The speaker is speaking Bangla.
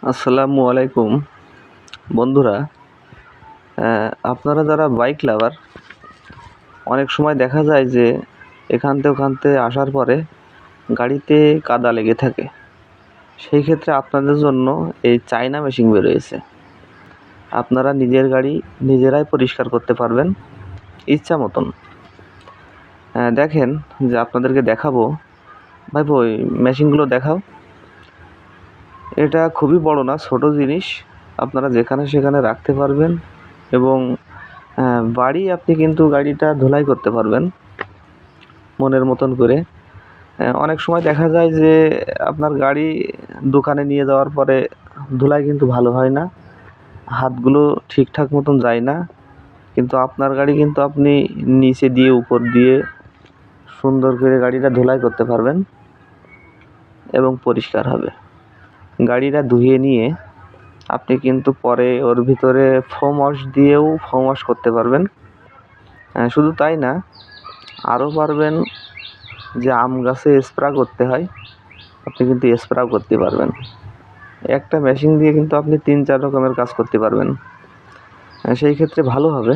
আসসালামু আলাইকুম বন্ধুরা। আপনারা যারা বাইক লাভার, অনেক সময় দেখা যায় যে এখান ওখানতে আসার পরে গাড়িতে কাদা লেগে থাকে। সেই ক্ষেত্রে আপনাদের জন্য এই চায়না মেশিন বেরিয়েছে। আপনারা নিজের গাড়ি নিজেরাই পরিষ্কার করতে পারবেন ইচ্ছা মতন। দেখেন যে আপনাদেরকে দেখাবো। ভাইপো, ওই মেশিনগুলো দেখাও। এটা খুবই বড় না, ছোট জিনিস, আপনারা যেখানে সেখানে রাখতে পারবেন এবং বাড়ি আপনি কিন্তু গাড়িটা ধুলাই করতে পারবেন মনের মতন করে। অনেক সময় দেখা যায় যে আপনার গাড়ি দোকানে নিয়ে যাওয়ার পরে ধুলাই কিন্তু ভালো হয় না, হাতগুলো ঠিকঠাক মতন যায় না, কিন্তু আপনার গাড়ি কিন্তু আপনি নিচে দিয়ে উপর দিয়ে সুন্দর করে গাড়িটা ধুলাই করতে পারবেন এবং পরিষ্কার হবে। গাড়িটা ধুয়ে নিয়ে আপনি কিন্তু পরে ওর ভিতরে ফোম ওয়াশ দিয়েও ফোম ওয়াশ করতে পারবেন। শুধু তাই না, আরও পারবেন যে আম গাছে স্প্রে করতে হয়, আপনি কিন্তু স্প্রেও করতে পারবেন। একটা মেশিন দিয়ে কিন্তু আপনি 3-4 রকমের কাজ করতে পারবেন। সেই ক্ষেত্রে ভালো হবে।